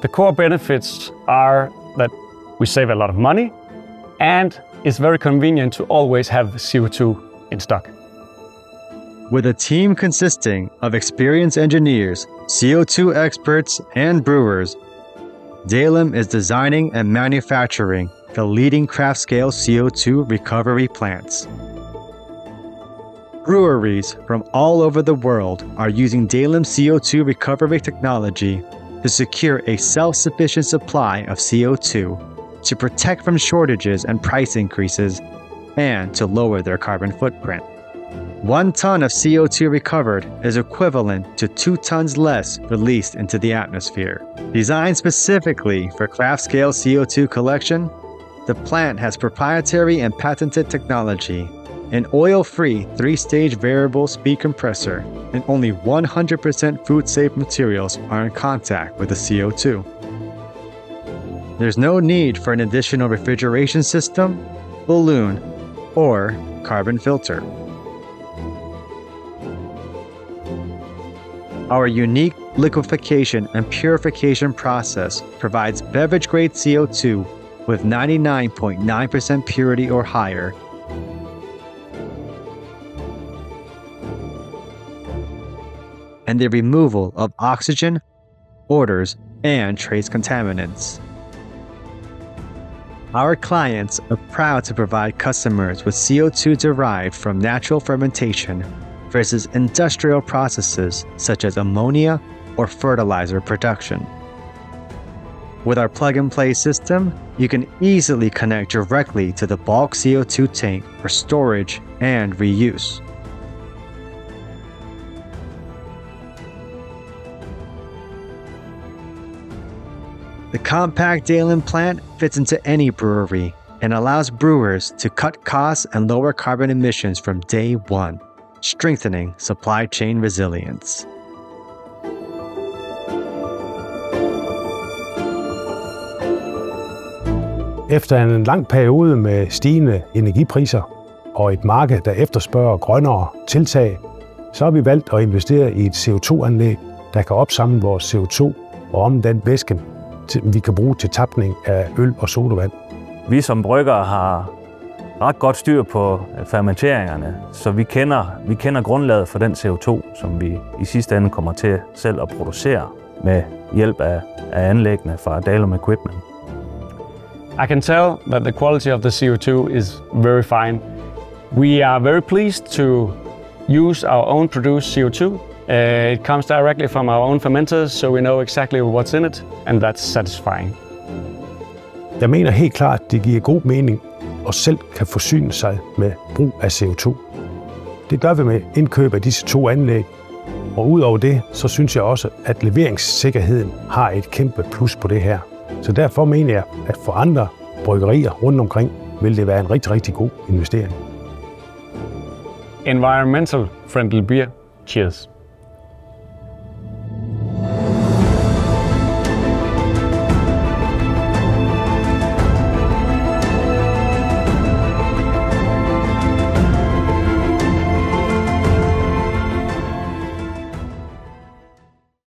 The core benefits are that we save a lot of money and it's very convenient to always have CO2 in stock. With a team consisting of experienced engineers, CO2 experts, and brewers, Dalim is designing and manufacturing the leading craft-scale CO2 recovery plants. Breweries from all over the world are using Dalim CO2 recovery technology to secure a self-sufficient supply of CO2, to protect from shortages and price increases, and to lower their carbon footprint. 1 ton of CO2 recovered is equivalent to 2 tons less released into the atmosphere. Designed specifically for craft-scale CO2 collection, the plant has proprietary and patented technology, an oil-free 3-stage variable speed compressor, and only 100% food-safe materials are in contact with the CO2. There's no need for an additional refrigeration system, balloon, or carbon filter. Our unique liquefaction and purification process provides beverage-grade CO2 with 99.9% purity or higher, and the removal of oxygen, odors, and trace contaminants. Our clients are proud to provide customers with CO2 derived from natural fermentation versus industrial processes such as ammonia or fertilizer production. With our plug-and-play system, you can easily connect directly to the bulk CO2 tank for storage and reuse. The compact Dalim plant fits into any brewery and allows brewers to cut costs and lower carbon emissions from day one, strengthening supply chain resilience. Efter en lang periode med stigende energipriser og et marked, der efterspørger grønnere tiltag, så har vi valgt at investere i et CO2-anlæg, der kan opsamle vores CO2 og omdanne væsken, vi kan bruge til tapning af øl og sodavand. Vi som bryggere har ret godt styr på fermenteringerne, så vi kender grundlaget for den CO2, som vi i sidste ende kommer til selv at producere med hjælp af anlæggene fra Dalim Equipment. I can tell that the quality of the CO2 is very fine. We are very pleased to use our own produced CO2. It comes directly from our own fermenters, so we know exactly what's in it, and that's satisfying. Jeg mener helt klart, at det giver god mening og selv kan forsyne sig med brug af CO2. Det gør vi med indkøb af disse 2 anlæg, og udover det, så synes jeg også, at leveringssikkerheden har et kæmpe plus på det her. Så derfor mener jeg, at for andre bryggerier rundt omkring, vil det være en rigtig, rigtig god investering. Environmental friendly beer. Cheers.